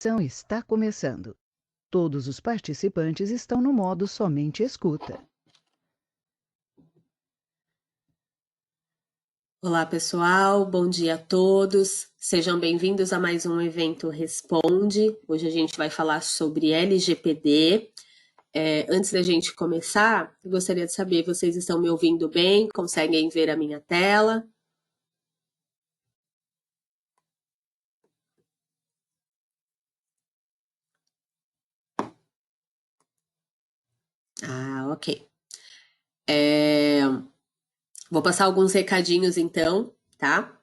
ação está começando. Todos os participantes estão no modo somente escuta. Olá, pessoal. Bom dia a todos. Sejam bem-vindos a mais um evento Responde. Hoje a gente vai falar sobre LGPD. Antes da gente começar, eu gostaria de saber, vocês estão me ouvindo bem? Conseguem ver a minha tela? Ok. Vou passar alguns recadinhos então, tá?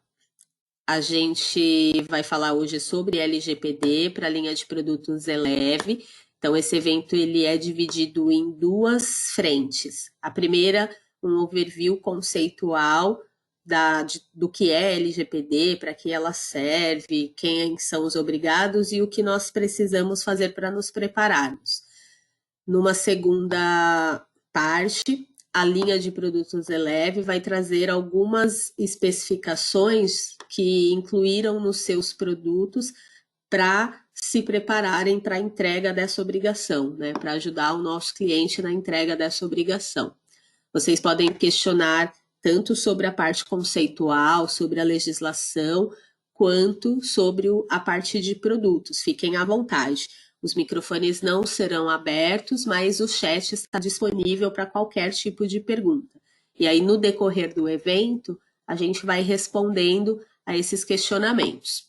A gente vai falar hoje sobre LGPD para a linha de produtos Eleve. Então, esse evento ele é dividido em duas frentes. A primeira, um overview conceitual do que é LGPD, para que ela serve, quem são os obrigados e o que nós precisamos fazer para nos prepararmos. Numa segunda parte, a linha de produtos Eleve vai trazer algumas especificações que incluíram nos seus produtos para se prepararem para a entrega dessa obrigação, né? Para ajudar o nosso cliente na entrega dessa obrigação. Vocês podem questionar tanto sobre a parte conceitual, sobre a legislação, quanto sobre a parte de produtos. Fiquem à vontade. Os microfones não serão abertos, mas o chat está disponível para qualquer tipo de pergunta. E aí, no decorrer do evento, a gente vai respondendo a esses questionamentos.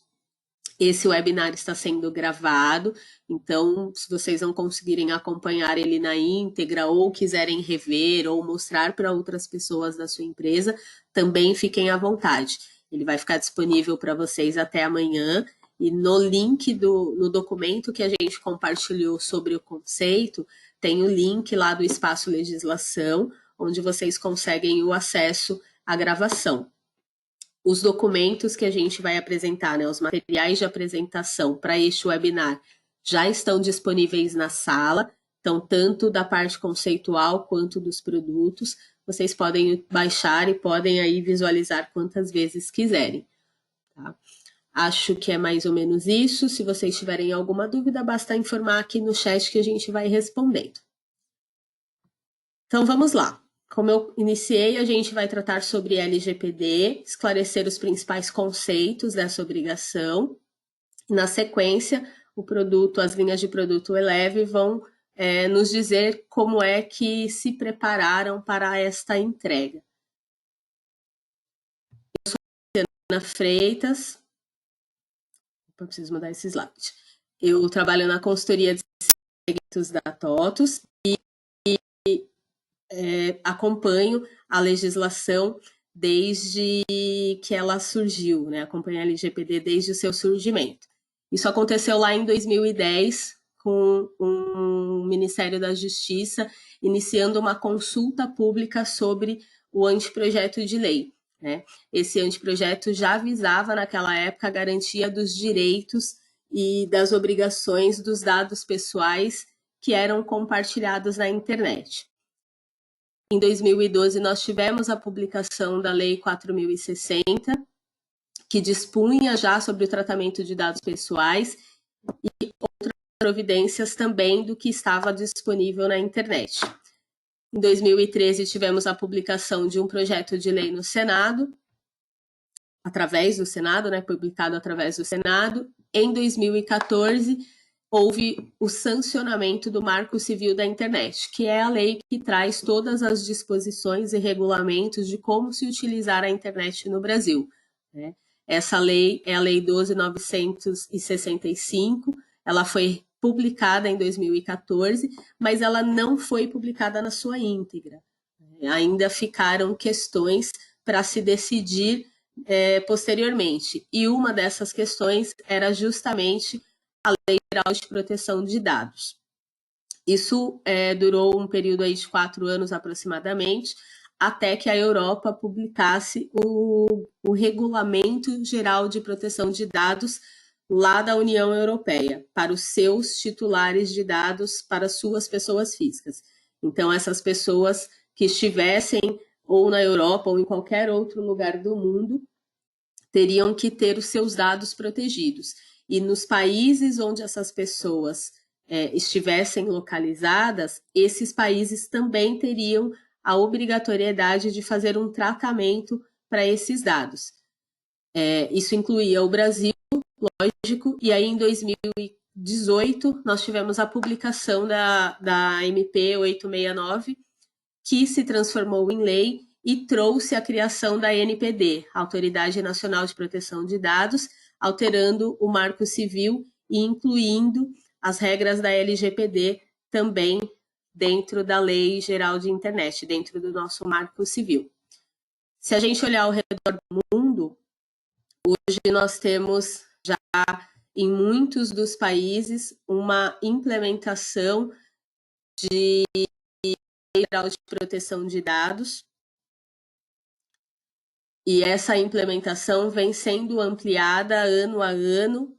Esse webinar está sendo gravado, então, se vocês não conseguirem acompanhar ele na íntegra ou quiserem rever ou mostrar para outras pessoas da sua empresa, também fiquem à vontade. Ele vai ficar disponível para vocês até amanhã. E no link no documento que a gente compartilhou sobre o conceito, tem o link lá do Espaço Legislação, onde vocês conseguem o acesso à gravação. Os documentos que a gente vai apresentar, né, os materiais de apresentação para este webinar já estão disponíveis na sala, então tanto da parte conceitual quanto dos produtos, vocês podem baixar e podem aí visualizar quantas vezes quiserem. Tá? Acho que é mais ou menos isso. Se vocês tiverem alguma dúvida, basta informar aqui no chat que a gente vai respondendo. Então, vamos lá. Como eu iniciei, a gente vai tratar sobre LGPD, esclarecer os principais conceitos dessa obrigação. Na sequência, as linhas de produto Eleve vão nos dizer como é que se prepararam para esta entrega. Eu sou Ana Freitas. Eu preciso mudar esse slide. Eu trabalho na consultoria de segmentos da TOTUS e acompanho a legislação desde que ela surgiu, né? Acompanho a LGPD desde o seu surgimento. Isso aconteceu lá em 2010, com o Ministério da Justiça iniciando uma consulta pública sobre o anteprojeto de lei. Né? Esse anteprojeto já visava, naquela época, a garantia dos direitos e das obrigações dos dados pessoais que eram compartilhados na internet. Em 2012, nós tivemos a publicação da Lei 4.060, que dispunha já sobre o tratamento de dados pessoais e outras providências também do que estava disponível na internet. Em 2013, tivemos a publicação de um projeto de lei no Senado, através do Senado, né, publicado através do Senado. Em 2014, houve o sancionamento do Marco Civil da Internet, que é a lei que traz todas as disposições e regulamentos de como se utilizar a internet no Brasil. Né? Essa lei é a Lei 12.965, ela foi publicada em 2014, mas ela não foi publicada na sua íntegra. Ainda ficaram questões para se decidir posteriormente. E uma dessas questões era justamente a Lei Geral de Proteção de Dados. Isso durou um período aí de 4 anos aproximadamente, até que a Europa publicasse o Regulamento Geral de Proteção de Dados lá da União Europeia, para os seus titulares de dados, para suas pessoas físicas. Então, essas pessoas que estivessem ou na Europa ou em qualquer outro lugar do mundo teriam que ter os seus dados protegidos. e nos países onde essas pessoas estivessem localizadas, esses países também teriam a obrigatoriedade de fazer um tratamento para esses dados. Isso incluía o Brasil, lógico, e aí em 2018 nós tivemos a publicação da MP 869, que se transformou em lei e trouxe a criação da NPD, Autoridade Nacional de Proteção de Dados, alterando o Marco Civil e incluindo as regras da LGPD também dentro da Lei Geral de Internet, dentro do nosso Marco Civil. Se a gente olhar ao redor do mundo, hoje nós temos já em muitos dos países uma implementação de Lei Geral de Proteção de Dados, e essa implementação vem sendo ampliada ano a ano,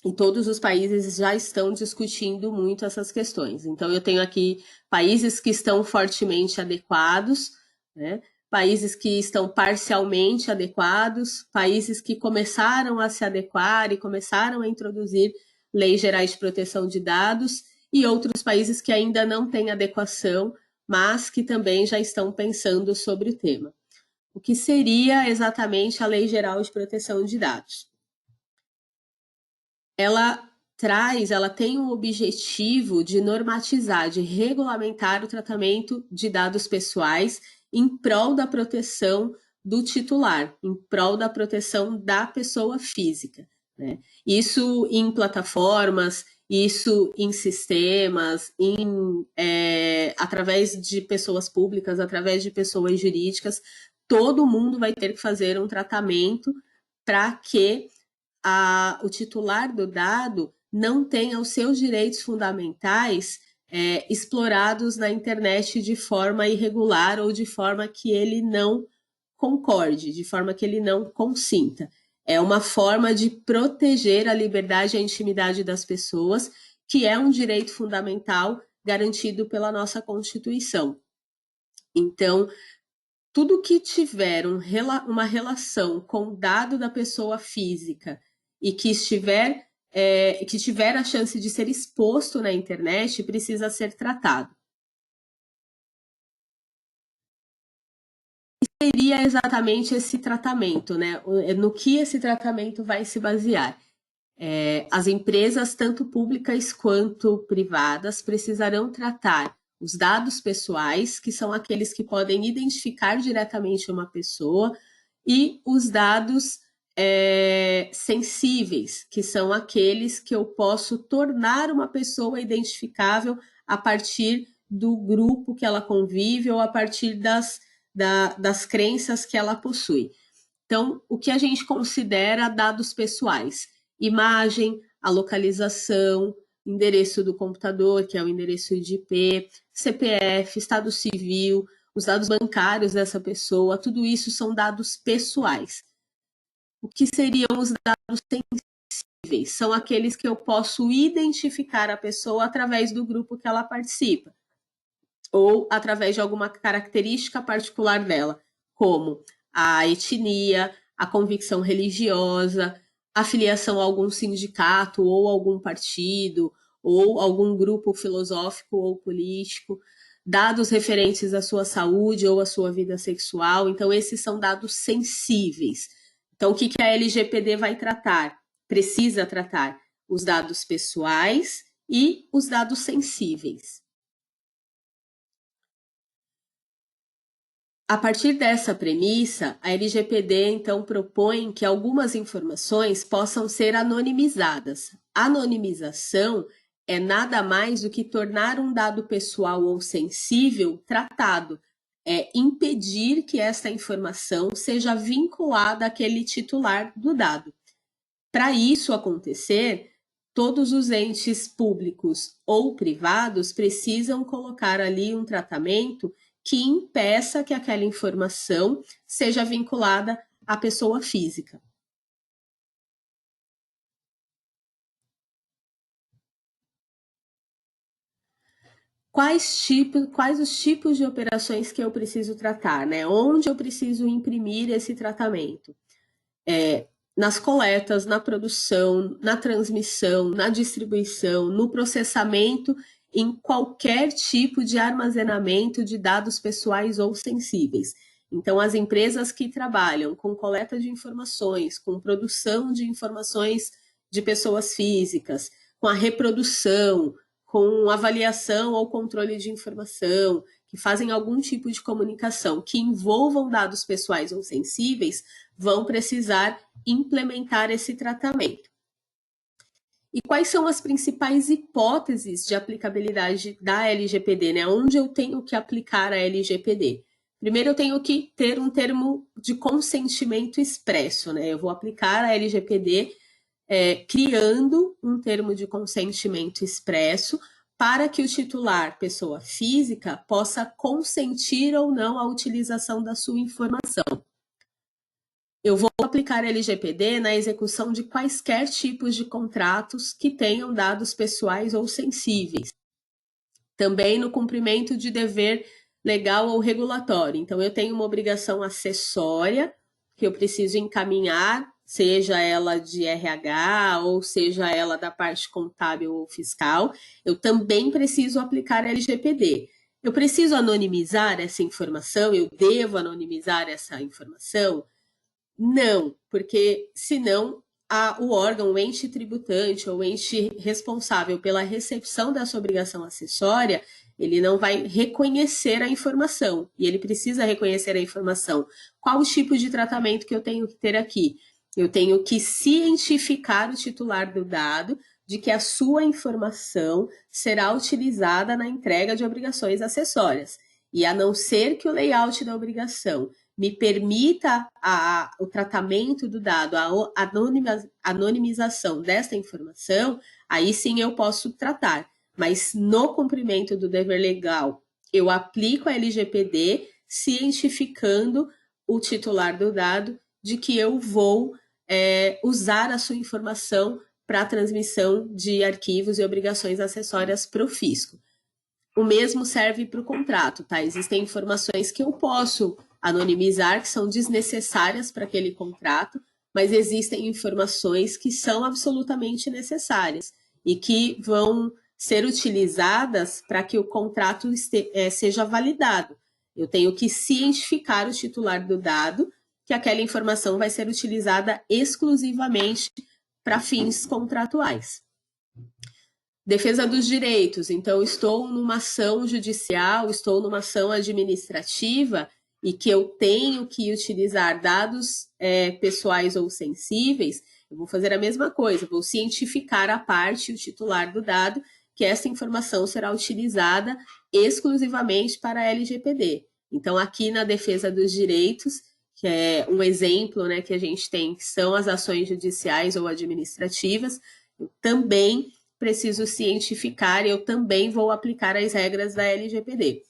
e todos os países já estão discutindo muito essas questões. Então, eu tenho aqui países que estão fortemente adequados, né? Países que estão parcialmente adequados, países que começaram a se adequar e começaram a introduzir leis gerais de proteção de dados, e outros países que ainda não têm adequação, mas que também já estão pensando sobre o tema. O que seria exatamente a Lei Geral de Proteção de Dados? Ela tem o objetivo de normatizar, de regulamentar o tratamento de dados pessoais em prol da proteção do titular, em prol da proteção da pessoa física, né? Isso em plataformas, isso em sistemas, através de pessoas públicas, através de pessoas jurídicas. Todo mundo vai ter que fazer um tratamento para que o titular do dado não tenha os seus direitos fundamentais explorados na internet de forma irregular ou de forma que ele não concorde, de forma que ele não consinta. É uma forma de proteger a liberdade e a intimidade das pessoas, que é um direito fundamental garantido pela nossa Constituição. Então, tudo que tiver uma relação com o dado da pessoa física e que tiver a chance de ser exposto na internet precisa ser tratado. E seria exatamente esse tratamento, né? No que esse tratamento vai se basear? As empresas, tanto públicas quanto privadas, precisarão tratar os dados pessoais, que são aqueles que podem identificar diretamente uma pessoa, e os dados sensíveis, que são aqueles que eu posso tornar uma pessoa identificável a partir do grupo que ela convive ou a partir das crenças que ela possui. Então, o que a gente considera dados pessoais? Imagem, a localização, endereço do computador, que é o endereço de IP, CPF, estado civil, os dados bancários dessa pessoa, tudo isso são dados pessoais. O que seriam os dados sensíveis? São aqueles que eu posso identificar a pessoa através do grupo que ela participa, ou através de alguma característica particular dela, como a etnia, a convicção religiosa, a filiação a algum sindicato ou algum partido, ou algum grupo filosófico ou político, dados referentes à sua saúde ou à sua vida sexual. Então, esses são dados sensíveis. Então, o que a LGPD vai tratar? Precisa tratar os dados pessoais e os dados sensíveis. A partir dessa premissa, a LGPD, então, propõe que algumas informações possam ser anonimizadas. Anonimização é nada mais do que tornar um dado pessoal ou sensível tratado, é impedir que essa informação seja vinculada àquele titular do dado. Para isso acontecer, todos os entes públicos ou privados precisam colocar ali um tratamento que impeça que aquela informação seja vinculada à pessoa física. Quais os tipos de operações que eu preciso tratar, né? Onde eu preciso imprimir esse tratamento? nas coletas, na produção, na transmissão, na distribuição, no processamento, em qualquer tipo de armazenamento de dados pessoais ou sensíveis. Então, as empresas que trabalham com coleta de informações, com produção de informações de pessoas físicas, com a reprodução, com avaliação ou controle de informação, que fazem algum tipo de comunicação que envolvam dados pessoais ou sensíveis, vão precisar implementar esse tratamento. E quais são as principais hipóteses de aplicabilidade da LGPD, né? Onde eu tenho que aplicar a LGPD? Primeiro, eu tenho que ter um termo de consentimento expresso, né? Eu vou aplicar a LGPD criando um termo de consentimento expresso para que o titular, pessoa física, possa consentir ou não a utilização da sua informação. Eu vou aplicar LGPD na execução de quaisquer tipos de contratos que tenham dados pessoais ou sensíveis. Também no cumprimento de dever legal ou regulatório. Então, eu tenho uma obrigação acessória que eu preciso encaminhar, seja ela de RH ou seja ela da parte contábil ou fiscal. Eu também preciso aplicar LGPD. Eu preciso anonimizar essa informação? Eu devo anonimizar essa informação? Não, porque senão o órgão, o ente tributante ou o ente responsável pela recepção dessa obrigação acessória, ele não vai reconhecer a informação, e ele precisa reconhecer a informação. Qual o tipo de tratamento que eu tenho que ter aqui? Eu tenho que cientificar o titular do dado de que a sua informação será utilizada na entrega de obrigações acessórias. E a não ser que o layout da obrigação me permita o tratamento do dado, a anonimização desta informação, aí sim eu posso tratar. Mas no cumprimento do dever legal, eu aplico a LGPD cientificando o titular do dado de que eu vou usar a sua informação para a transmissão de arquivos e obrigações acessórias para o fisco. O mesmo serve para o contrato, tá? Existem informações que eu posso anonimizar, que são desnecessárias para aquele contrato, mas existem informações que são absolutamente necessárias e que vão ser utilizadas para que o contrato seja validado. Eu tenho que cientificar o titular do dado que aquela informação vai ser utilizada exclusivamente para fins contratuais. Defesa dos direitos. Então, estou numa ação judicial, estou numa ação administrativa e que eu tenho que utilizar dados pessoais ou sensíveis, eu vou fazer a mesma coisa, vou cientificar a parte, o titular do dado, que essa informação será utilizada exclusivamente para a LGPD. Então, aqui na defesa dos direitos, que é um exemplo, né, que a gente tem, que são as ações judiciais ou administrativas, eu também preciso cientificar e eu também vou aplicar as regras da LGPD.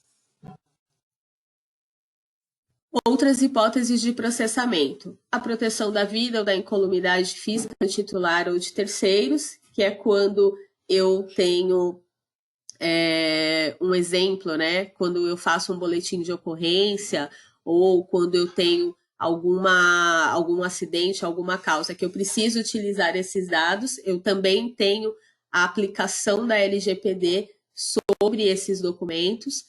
Outras hipóteses de processamento. A proteção da vida ou da incolumidade física do titular ou de terceiros, que é quando eu tenho um exemplo, né? Quando eu faço um boletim de ocorrência ou quando eu tenho algum acidente, alguma causa que eu preciso utilizar esses dados, eu também tenho a aplicação da LGPD sobre esses documentos.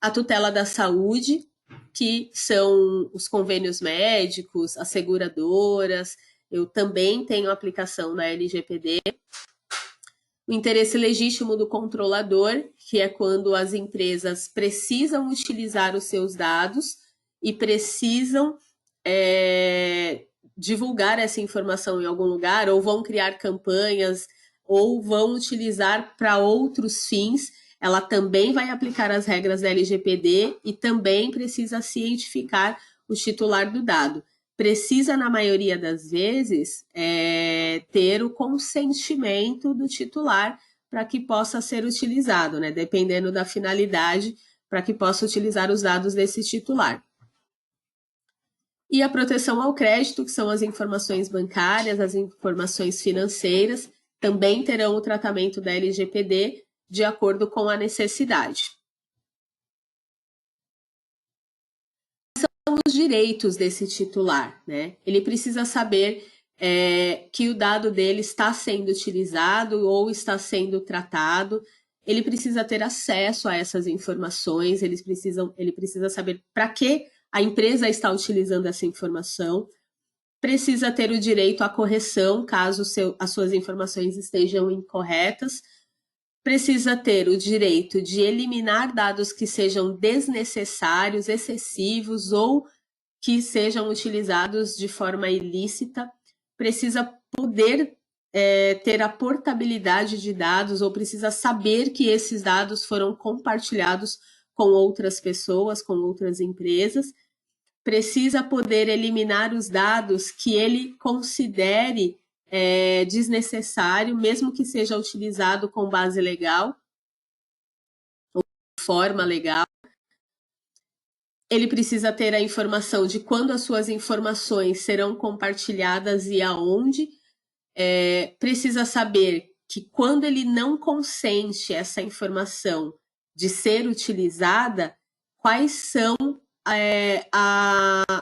A tutela da saúde, que são os convênios médicos, as seguradoras, eu também tenho a aplicação da LGPD. O interesse legítimo do controlador, que é quando as empresas precisam utilizar os seus dados e precisam divulgar essa informação em algum lugar, ou vão criar campanhas, ou vão utilizar para outros fins, ela também vai aplicar as regras da LGPD e também precisa cientificar o titular do dado. Precisa, na maioria das vezes, ter o consentimento do titular para que possa ser utilizado, né? Dependendo da finalidade, para que possa utilizar os dados desse titular. E a proteção ao crédito, que são as informações bancárias, as informações financeiras, também terão o tratamento da LGPD de acordo com a necessidade. Os direitos desse titular, né? Ele precisa saber que o dado dele está sendo utilizado ou está sendo tratado. Ele precisa ter acesso a essas informações, ele precisa saber para que a empresa está utilizando essa informação, precisa ter o direito à correção caso as suas informações estejam incorretas, precisa ter o direito de eliminar dados que sejam desnecessários, excessivos ou que sejam utilizados de forma ilícita, precisa poder ter a portabilidade de dados ou precisa saber que esses dados foram compartilhados com outras pessoas, com outras empresas, precisa poder eliminar os dados que ele considere desnecessário, mesmo que seja utilizado com base legal, ou forma legal. Ele precisa ter a informação de quando as suas informações serão compartilhadas e aonde. Precisa saber que quando ele não consente essa informação de ser utilizada, quais são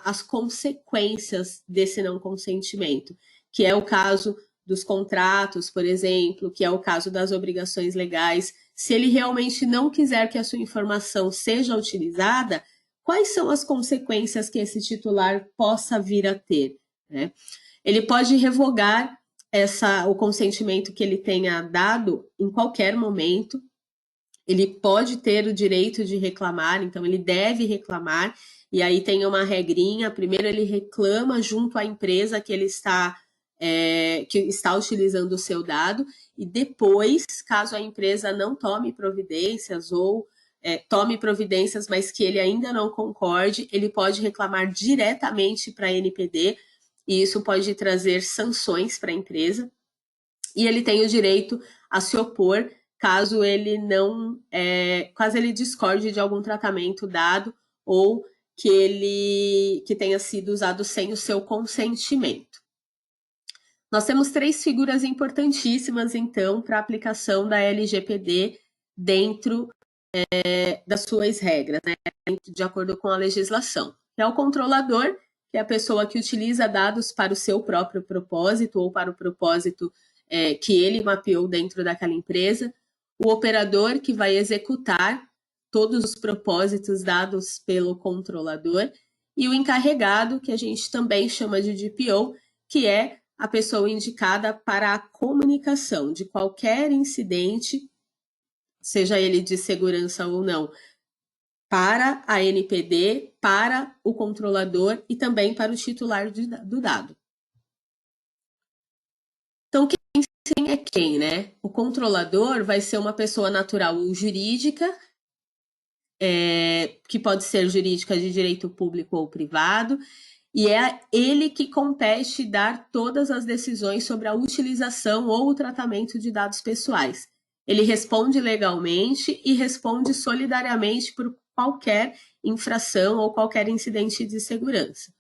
as consequências desse não consentimento, que é o caso dos contratos, por exemplo, que é o caso das obrigações legais. Se ele realmente não quiser que a sua informação seja utilizada, quais são as consequências que esse titular possa vir a ter, né? Ele pode revogar o consentimento que ele tenha dado em qualquer momento. Ele pode ter o direito de reclamar, então ele deve reclamar, e aí tem uma regrinha. Primeiro ele reclama junto à empresa que ele está utilizando o seu dado, e depois, caso a empresa não tome providências ou tome providências, mas que ele ainda não concorde, ele pode reclamar diretamente para a NPD, e isso pode trazer sanções para a empresa. E ele tem o direito a se opor caso ele discorde de algum tratamento dado ou que tenha sido usado sem o seu consentimento. Nós temos 3 figuras importantíssimas, então, para a aplicação da LGPD dentro das suas regras, né, de acordo com a legislação. É o controlador, que é a pessoa que utiliza dados para o seu próprio propósito ou para o propósito que ele mapeou dentro daquela empresa. O operador, que vai executar todos os propósitos dados pelo controlador. E o encarregado, que a gente também chama de DPO, que é a pessoa indicada para a comunicação de qualquer incidente, seja ele de segurança ou não, para a NPD, para o controlador e também para o titular do dado. Então, quem é quem, né? O controlador vai ser uma pessoa natural ou jurídica, que pode ser jurídica de direito público ou privado, e é ele que compete dar todas as decisões sobre a utilização ou o tratamento de dados pessoais. Ele responde legalmente e responde solidariamente por qualquer infração ou qualquer incidente de segurança.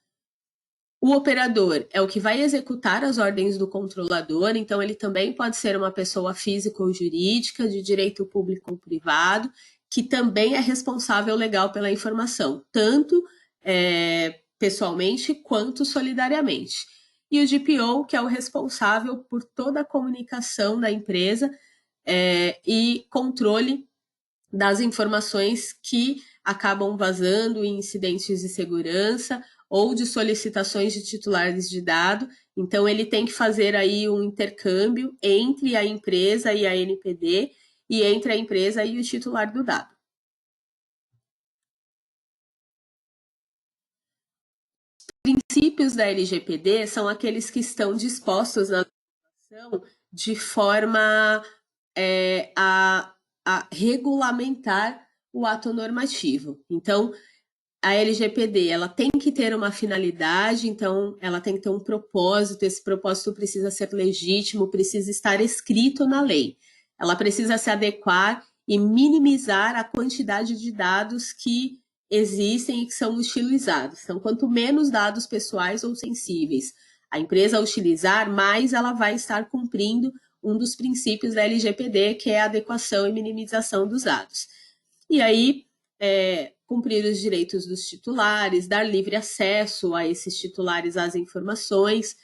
O operador é o que vai executar as ordens do controlador, então ele também pode ser uma pessoa física ou jurídica, de direito público ou privado, que também é responsável legal pela informação, tanto pessoalmente quanto solidariamente. E o DPO, que é o responsável por toda a comunicação da empresa e controle das informações que acabam vazando em incidentes de segurança ou de solicitações de titulares de dado. Então, ele tem que fazer aí um intercâmbio entre a empresa e a NPD e entre a empresa e o titular do dado. Os princípios da LGPD são aqueles que estão dispostos na legislação de forma a regulamentar o ato normativo. Então, a LGPD ela tem que ter uma finalidade, então ela tem que ter um propósito, esse propósito precisa ser legítimo, precisa estar escrito na lei. Ela precisa se adequar e minimizar a quantidade de dados que existem e que são utilizados. Então, quanto menos dados pessoais ou sensíveis a empresa utilizar, mais ela vai estar cumprindo um dos princípios da LGPD, que é a adequação e minimização dos dados. E aí, cumprir os direitos dos titulares, dar livre acesso a esses titulares às informações,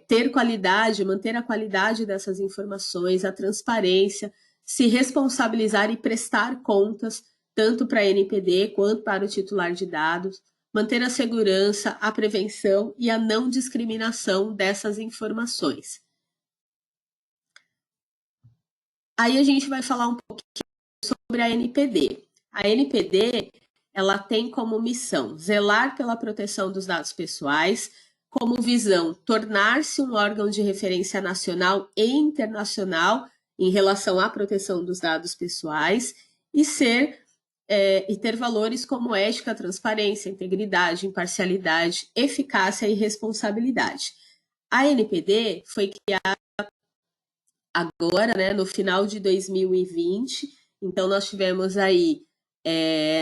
ter qualidade, manter a qualidade dessas informações, a transparência, se responsabilizar e prestar contas, tanto para a NPD quanto para o titular de dados, manter a segurança, a prevenção e a não discriminação dessas informações. Aí a gente vai falar um pouquinho sobre a NPD. A NPD, ela tem como missão zelar pela proteção dos dados pessoais, como visão tornar-se um órgão de referência nacional e internacional em relação à proteção dos dados pessoais e ter valores como ética, transparência, integridade, imparcialidade, eficácia e responsabilidade. A NPD foi criada agora, né, no final de 2020, então nós tivemos aí,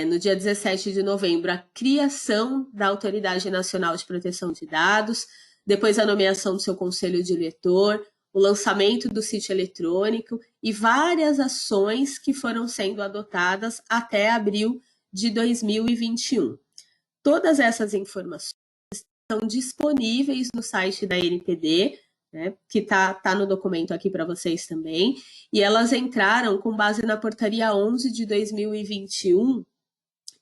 no dia 17 de novembro, a criação da Autoridade Nacional de Proteção de Dados, depois a nomeação do seu conselho diretor, o lançamento do sítio eletrônico e várias ações que foram sendo adotadas até abril de 2021. Todas essas informações estão disponíveis no site da NPD, né, que está no documento aqui para vocês também, e elas entraram com base na portaria 11 de 2021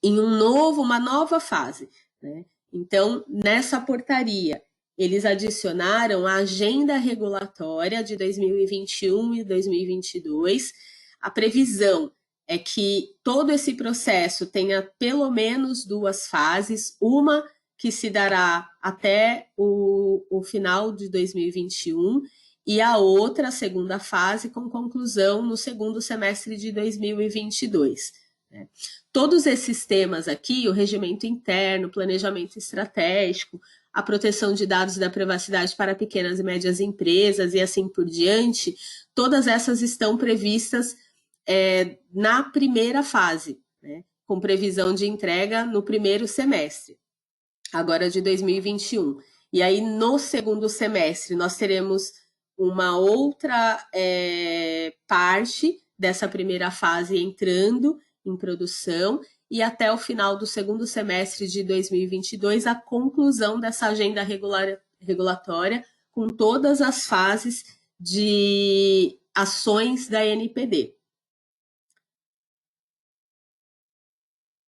em uma nova fase, né? Então, nessa portaria, eles adicionaram a agenda regulatória de 2021 e 2022. A previsão é que todo esse processo tenha pelo menos 2 fases, uma que se dará até o final de 2021 e a outra, a segunda fase, com conclusão no segundo semestre de 2022. Né? Todos esses temas aqui, o regimento interno, planejamento estratégico, a proteção de dados da privacidade para pequenas e médias empresas e assim por diante, todas essas estão previstas na primeira fase, né? Com previsão de entrega no primeiro semestre, agora de 2021. E aí, no segundo semestre, nós teremos uma outra parte dessa primeira fase entrando em produção e até o final do segundo semestre de 2022, a conclusão dessa agenda regulatória com todas as fases de ações da NPD.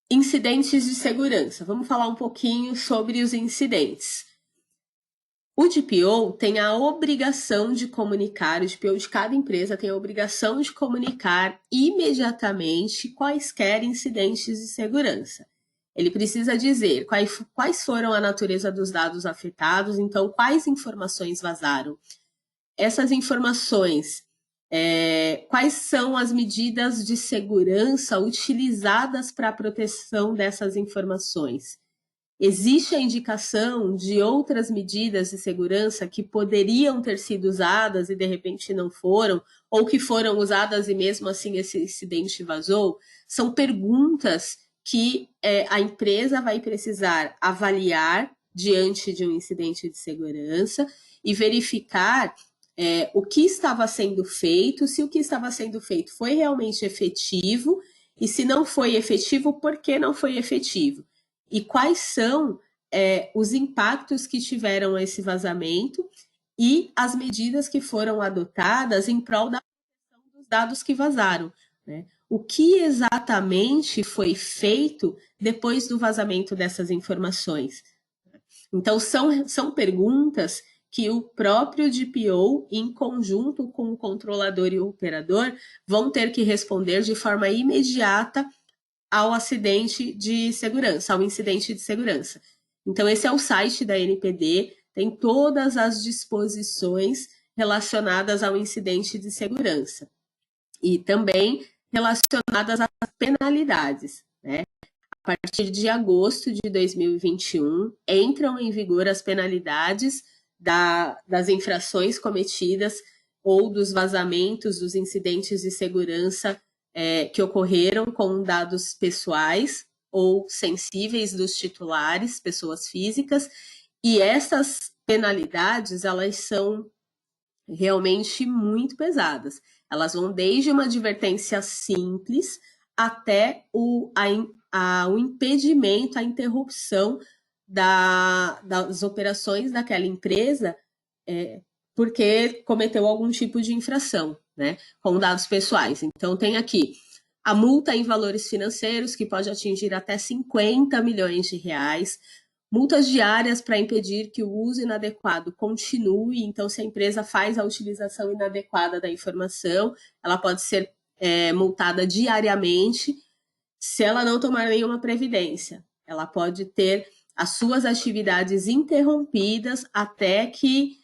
Incidentes de segurança. Vamos falar um pouquinho sobre os incidentes. O DPO tem a obrigação de comunicar, o DPO de cada empresa tem a obrigação de comunicar imediatamente quaisquer incidentes de segurança. Ele precisa dizer quais foram a natureza dos dados afetados, então quais informações vazaram. Essas informações, quais são as medidas de segurança utilizadas para a proteção dessas informações? Existe a indicação de outras medidas de segurança que poderiam ter sido usadas e de repente não foram, ou que foram usadas e mesmo assim esse incidente vazou? São perguntas que a empresa vai precisar avaliar diante de um incidente de segurança e verificar o que estava sendo feito, se o que estava sendo feito foi realmente efetivo e se não foi efetivo, por que não foi efetivo? E quais são os impactos que tiveram esse vazamento e as medidas que foram adotadas em prol da proteção dos dados que vazaram, né? O que exatamente foi feito depois do vazamento dessas informações? Então, são perguntas que o próprio DPO, em conjunto com o controlador e o operador, vão ter que responder de forma imediata ao acidente de segurança, ao incidente de segurança. Então, esse é o site da NPD, tem todas as disposições relacionadas ao incidente de segurança e também relacionadas às penalidades, né? A partir de agosto de 2021, entram em vigor as penalidades das infrações cometidas ou dos vazamentos dos incidentes de segurança que ocorreram com dados pessoais ou sensíveis dos titulares, pessoas físicas, e essas penalidades, elas são realmente muito pesadas. Elas vão desde uma advertência simples até o impedimento, a interrupção das operações daquela empresa porque cometeu algum tipo de infração, né, com dados pessoais. Então, tem aqui a multa em valores financeiros, que pode atingir até 50 milhões de reais, multas diárias para impedir que o uso inadequado continue. Então, se a empresa faz a utilização inadequada da informação, ela pode ser multada diariamente se ela não tomar nenhuma previdência. Ela pode ter as suas atividades interrompidas até que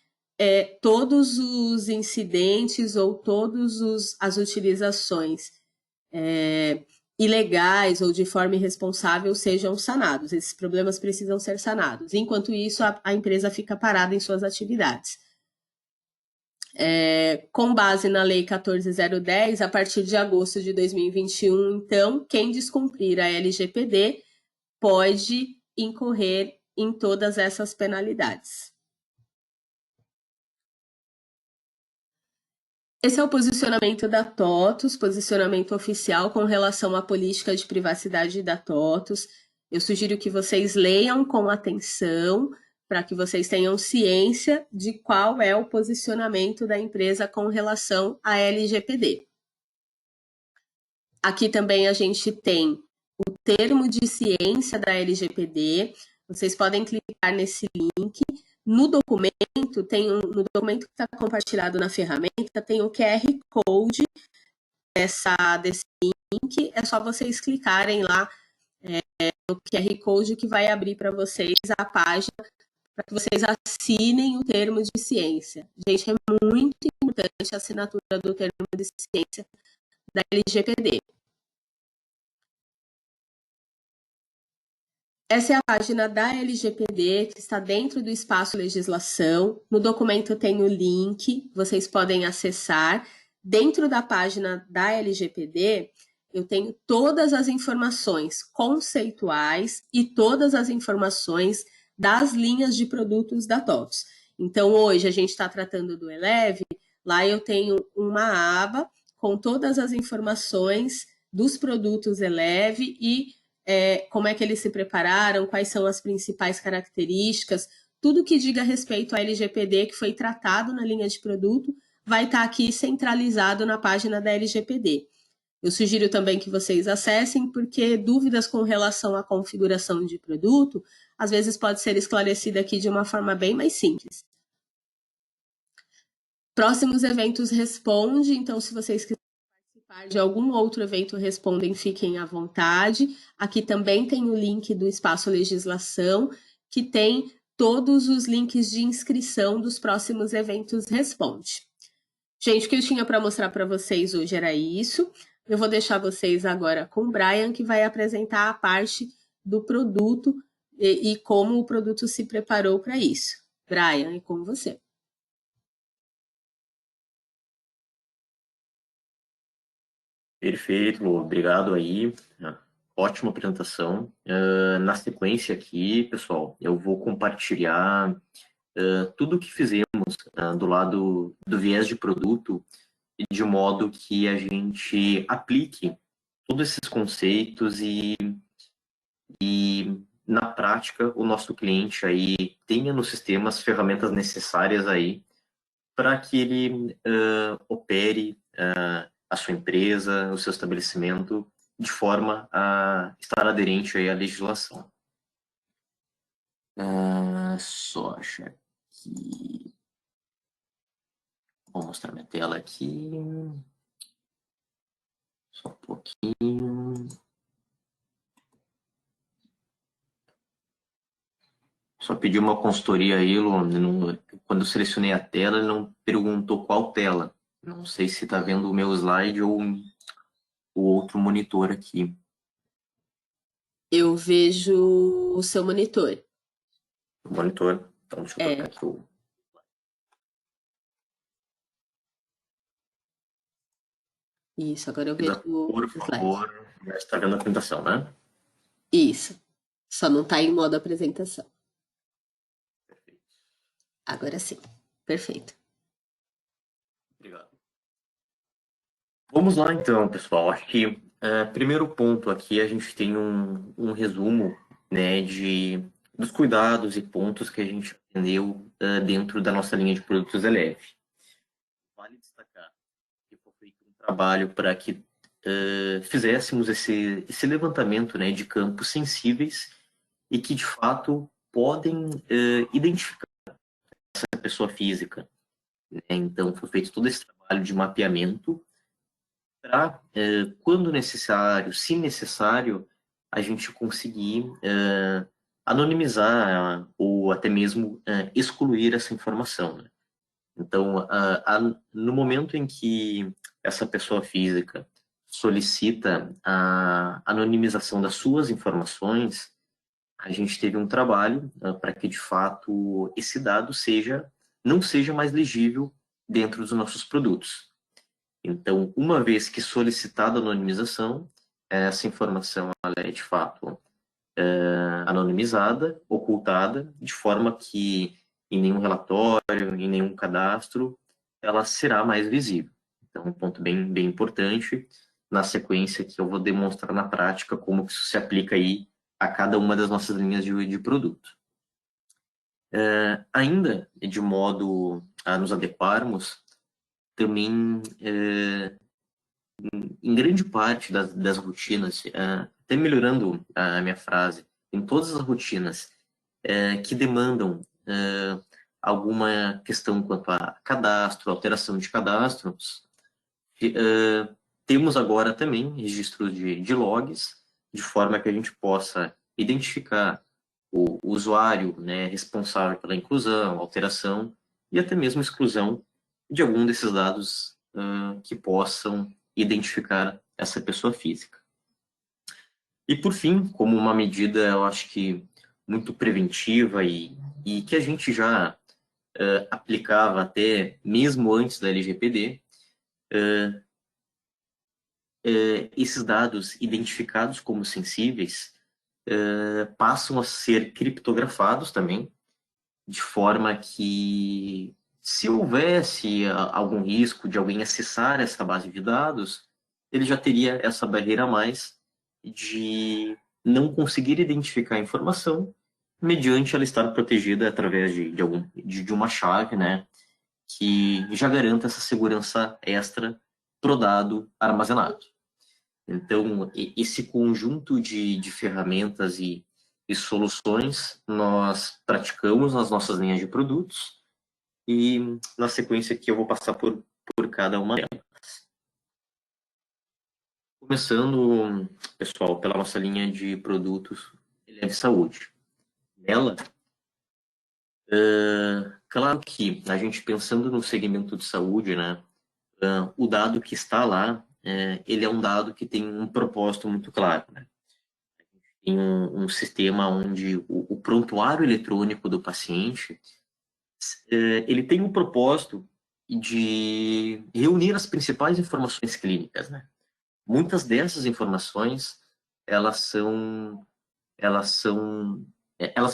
todos os incidentes ou todas as utilizações ilegais ou de forma irresponsável sejam sanados. Esses problemas precisam ser sanados. Enquanto isso, a empresa fica parada em suas atividades. Com base na Lei 14.010, a partir de agosto de 2021, então, quem descumprir a LGPD pode incorrer em todas essas penalidades. Esse é o posicionamento da TOTUS, posicionamento oficial com relação à política de privacidade da TOTUS. Eu sugiro que vocês leiam com atenção, para que vocês tenham ciência de qual é o posicionamento da empresa com relação à LGPD. Aqui também a gente tem o termo de ciência da LGPD. Vocês podem clicar nesse link. No documento no documento que está compartilhado na ferramenta, tem o QR Code desse link. É só vocês clicarem lá no QR Code que vai abrir para vocês a página para que vocês assinem o termo de ciência. Gente, é muito importante a assinatura do termo de ciência da LGPD. Essa é a página da LGPD, que está dentro do espaço legislação. No documento tem o link, vocês podem acessar. Dentro da página da LGPD, eu tenho todas as informações conceituais e todas as informações das linhas de produtos da TOTUS. Então, hoje a gente está tratando do Eleve, lá eu tenho uma aba com todas as informações dos produtos Eleve e como é que eles se prepararam, quais são as principais características, tudo que diga respeito à LGPD que foi tratado na linha de produto vai estar aqui centralizado na página da LGPD. Eu sugiro também que vocês acessem, porque dúvidas com relação à configuração de produto, às vezes pode ser esclarecida aqui de uma forma bem mais simples. Próximos eventos responde, então se vocês quiserem participar de algum outro evento respondem, fiquem à vontade. Aqui também tem o link do Espaço Legislação, que tem todos os links de inscrição dos próximos eventos responde. Gente, o que eu tinha para mostrar para vocês hoje era isso. Eu vou deixar vocês agora com o Brian, que vai apresentar a parte do produto e como o produto se preparou para isso. Brian, é com você. Perfeito, Lu. Obrigado aí. Ótima apresentação. Na sequência aqui, pessoal, eu vou compartilhar tudo o que fizemos do lado do viés de produto, de modo que a gente aplique todos esses conceitos e na prática o nosso cliente aí tenha no sistema as ferramentas necessárias aí para que ele opere a sua empresa, o seu estabelecimento, de forma a estar aderente aí à legislação. Só achar aqui. Vou mostrar minha tela aqui. Só um pouquinho. Só pedi uma consultoria aí, Lu. Quando eu selecionei a tela, ele não perguntou qual tela. Não sei se está vendo o meu slide ou o outro monitor aqui. Eu vejo o seu monitor. O monitor. Então, deixa eu colocar aqui o... Isso, agora eu vejo Por favor, já está vendo a apresentação, né? Isso. Só não está em modo apresentação. Perfeito. Agora sim. Perfeito. Obrigado. Vamos lá então, pessoal. Acho que primeiro ponto aqui a gente tem um resumo, né, de dos cuidados e pontos que a gente atendeu dentro da nossa linha de produtos Elev. Vale destacar que foi feito um trabalho para que fizéssemos esse levantamento, né, de campos sensíveis e que, de fato, podem identificar essa pessoa física. Né? Então, foi feito todo esse trabalho de mapeamento para, quando necessário, se necessário, a gente conseguir anonimizar ou até mesmo excluir essa informação. Né? Então, no momento em que essa pessoa física solicita a anonimização das suas informações, a gente teve um trabalho para que, de fato, esse dado não seja mais legível dentro dos nossos produtos. Então, uma vez que solicitada a anonimização, essa informação ela é, de fato, anonimizada, ocultada, de forma que em nenhum relatório, em nenhum cadastro, ela será mais visível. Então, um ponto bem importante. Na sequência que eu vou demonstrar na prática como isso se aplica aí a cada uma das nossas linhas de produto. Ainda de modo a nos adequarmos, também em grande parte das rotinas, até melhorando a minha frase, em todas as rotinas que demandam alguma questão quanto a cadastro, alteração de cadastros, temos agora também registros de logs, de forma que a gente possa identificar o usuário, né, responsável pela inclusão, alteração e até mesmo exclusão de algum desses dados que possam identificar essa pessoa física. E por fim, como uma medida, eu acho que muito preventiva e que a gente já aplicava até mesmo antes da LGPD, esses dados identificados como sensíveis passam a ser criptografados também, de forma que, se houvesse algum risco de alguém acessar essa base de dados, ele já teria essa barreira a mais de não conseguir identificar a informação, mediante ela estar protegida através de uma chave, né, que já garanta essa segurança extra pro dado armazenado. Então, esse conjunto de ferramentas e soluções nós praticamos nas nossas linhas de produtos e na sequência aqui eu vou passar por cada uma delas. Começando, pessoal, pela nossa linha de produtos Elev Saúde. Nela, claro que a gente pensando no segmento de saúde, né, o dado que está lá, ele é um dado que tem um propósito muito claro, né? Tem um sistema onde o prontuário eletrônico do paciente ele tem o propósito de reunir as principais informações clínicas, né? Muitas dessas informações elas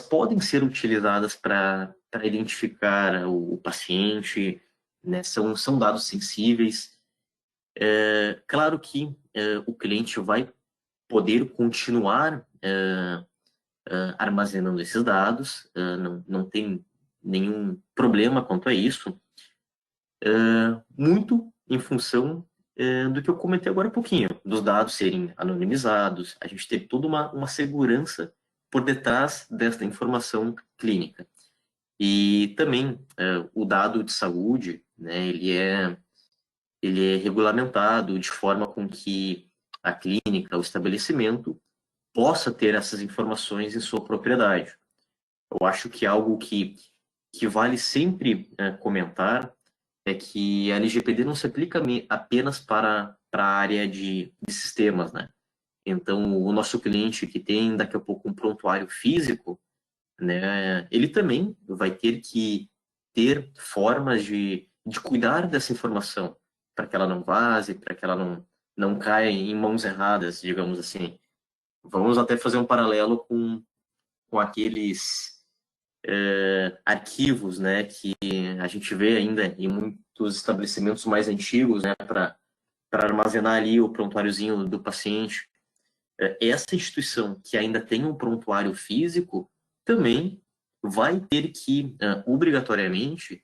podem ser utilizadas para identificar o paciente, né? São dados sensíveis. Claro que o cliente vai poder continuar armazenando esses dados, não tem nenhum problema quanto a isso, muito em função do que eu comentei agora há pouquinho, dos dados serem anonimizados, a gente ter toda uma segurança por detrás desta informação clínica. E também o dado de saúde, né, ele é regulamentado de forma com que a clínica, o estabelecimento, possa ter essas informações em sua propriedade. Eu acho que algo que vale sempre comentar é que a LGPD não se aplica apenas para a área de sistemas, né? Então, o nosso cliente que tem daqui a pouco um prontuário físico, né, ele também vai ter que ter formas de cuidar dessa informação, para que ela não vaze, para que ela não caia em mãos erradas, digamos assim. Vamos até fazer um paralelo com aqueles arquivos, né, que a gente vê ainda em muitos estabelecimentos mais antigos, né, para armazenar ali o prontuáriozinho do paciente. Essa instituição que ainda tem um prontuário físico, também vai ter que, obrigatoriamente,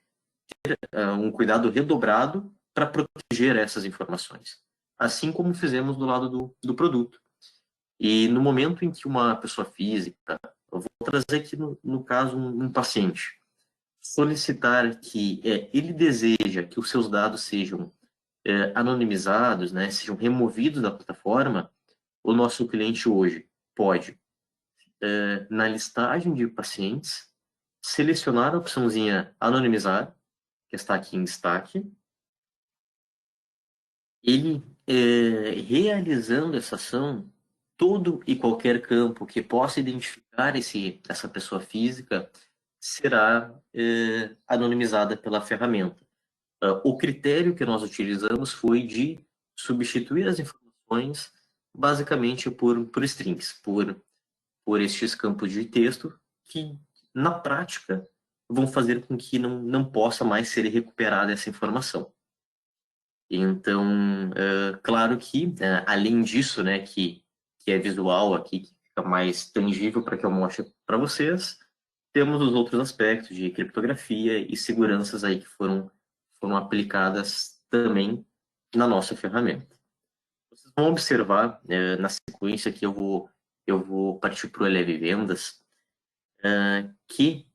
ter um cuidado redobrado para proteger essas informações, assim como fizemos do lado do produto. E no momento em que uma pessoa física, eu vou trazer aqui no caso um paciente, solicitar que ele deseja que os seus dados sejam anonimizados, né, sejam removidos da plataforma, o nosso cliente hoje pode, na listagem de pacientes, selecionar a opçãozinha anonimizar, que está aqui em destaque, ele realizando essa ação, todo e qualquer campo que possa identificar essa pessoa física será anonimizada pela ferramenta. O critério que nós utilizamos foi de substituir as informações basicamente por strings, por estes campos de texto que, na prática, vão fazer com que não possa mais ser recuperada essa informação. Então, claro que, além disso, né, que é visual aqui, que fica mais tangível para que eu mostre para vocês, temos os outros aspectos de criptografia e seguranças aí que foram aplicadas também na nossa ferramenta. Vocês vão observar, na sequência que eu vou partir para o Eleve Vendas, que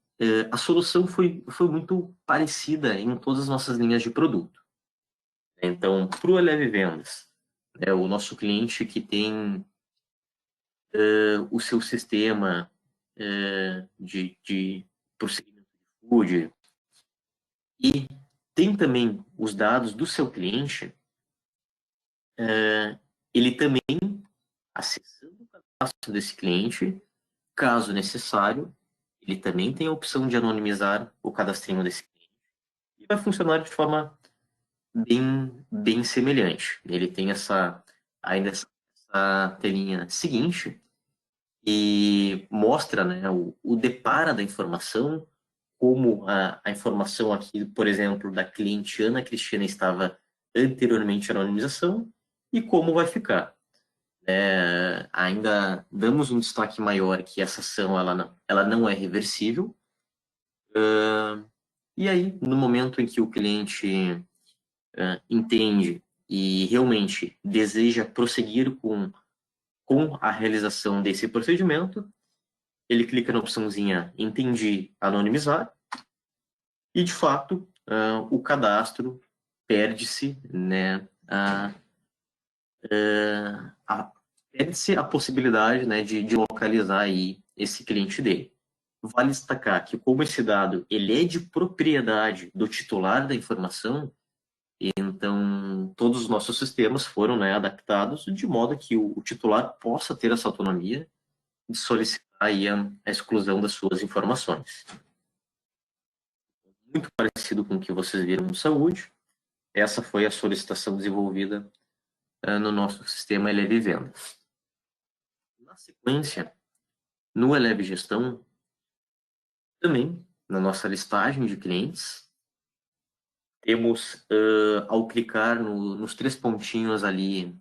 a solução foi muito parecida em todas as nossas linhas de produto. Então, para o Eleve Vendas, o nosso cliente que tem o seu sistema de procedimento de food e tem também os dados do seu cliente, ele também, acessando o cadastro desse cliente, caso necessário, ele também tem a opção de anonimizar o cadastrinho desse cliente. E vai funcionar de forma bem semelhante. Ele tem ainda essa telinha seguinte e mostra, né, o depara da informação, como a informação aqui, por exemplo, da cliente Ana Cristina estava anteriormente à anonimização e como vai ficar. Ainda damos um destaque maior que essa ação ela não é reversível. E aí, no momento em que o cliente entende e realmente deseja prosseguir com a realização desse procedimento, ele clica na opçãozinha Entendi, anonimizar, e de fato o cadastro perde-se, né, perde-se a possibilidade, né, de localizar aí esse cliente dele. Vale destacar que como esse dado ele é de propriedade do titular da informação, então todos os nossos sistemas foram, né, adaptados de modo que o titular possa ter essa autonomia de solicitar aí a exclusão das suas informações. Muito parecido com o que vocês viram no Saúde, essa foi a solicitação desenvolvida no nosso sistema Eleve Vendas. Na sequência, no Eleve Gestão, também, na nossa listagem de clientes, temos, ao clicar nos 3 pontinhos ali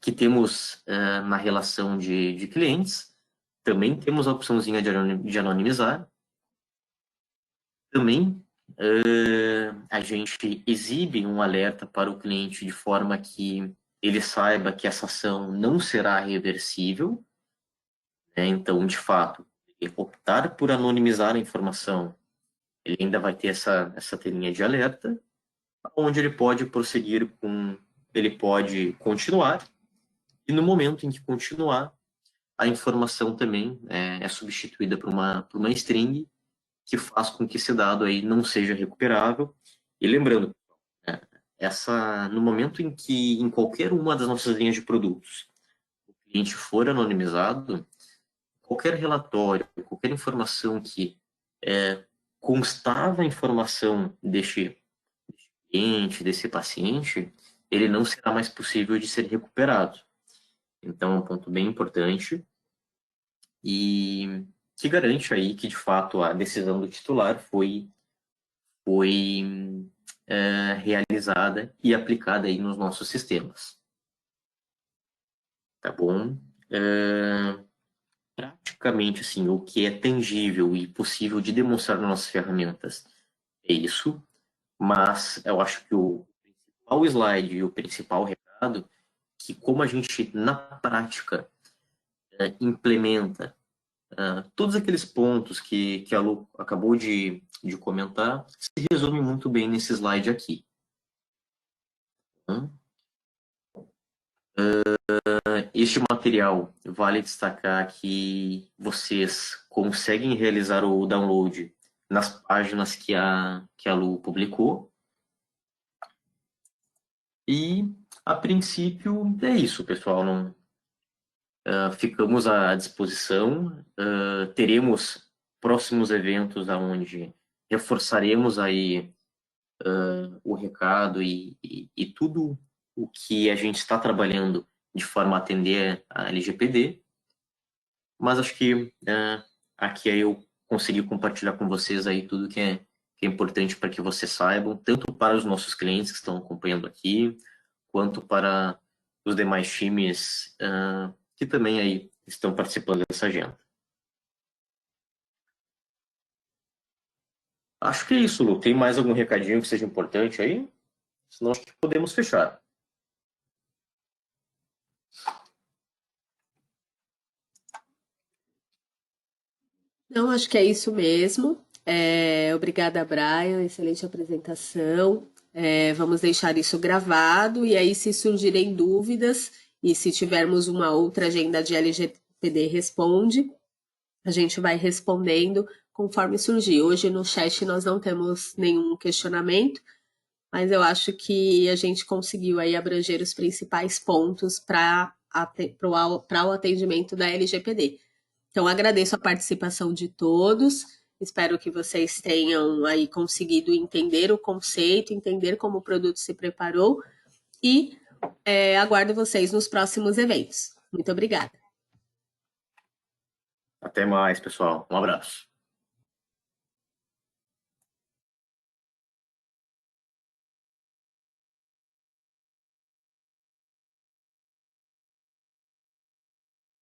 que temos na relação de clientes, também temos a opçãozinha de anonimizar. Também a gente exibe um alerta para o cliente de forma que ele saiba que essa ação não será reversível. Então, de fato, ele optar por anonimizar a informação, ele ainda vai ter essa telinha de alerta, onde ele pode prosseguir ele pode continuar, e no momento em que continuar, a informação também é substituída por uma string, que faz com que esse dado aí não seja recuperável. E lembrando, no momento em que em qualquer uma das nossas linhas de produtos o cliente for anonimizado, qualquer relatório, qualquer informação que constava a informação deste cliente, desse paciente, ele não será mais possível de ser recuperado. Então, é um ponto bem importante e que garante aí que, de fato, a decisão do titular foi realizada e aplicada aí nos nossos sistemas. Tá bom? praticamente assim, o que é tangível e possível de demonstrar nas nossas ferramentas é isso, mas eu acho que o principal slide e o principal recado que como a gente na prática implementa todos aqueles pontos que a Lu acabou de comentar, se resume muito bem nesse slide aqui. Este material, vale destacar que vocês conseguem realizar o download nas páginas que a Lu publicou. E, a princípio, é isso, pessoal. Não, ficamos à disposição. Teremos próximos eventos onde reforçaremos aí o recado e tudo o que a gente está trabalhando de forma a atender a LGPD. Mas acho que aqui aí eu consegui compartilhar com vocês aí tudo que é importante para que vocês saibam, tanto para os nossos clientes que estão acompanhando aqui, quanto para os demais times que também aí estão participando dessa agenda. Acho que é isso, Lu. Tem mais algum recadinho que seja importante aí? Senão acho que podemos fechar. Não, acho que é isso mesmo. Obrigada, Brian. Excelente apresentação. Vamos deixar isso gravado e aí, se surgirem dúvidas e se tivermos uma outra agenda de LGPD Responde, a gente vai respondendo conforme surgir. Hoje no chat nós não temos nenhum questionamento, mas eu acho que a gente conseguiu aí abranger os principais pontos para o atendimento da LGPD. Então, agradeço a participação de todos. Espero que vocês tenham aí conseguido entender o conceito, entender como o produto se preparou e aguardo vocês nos próximos eventos. Muito obrigada. Até mais, pessoal. Um abraço.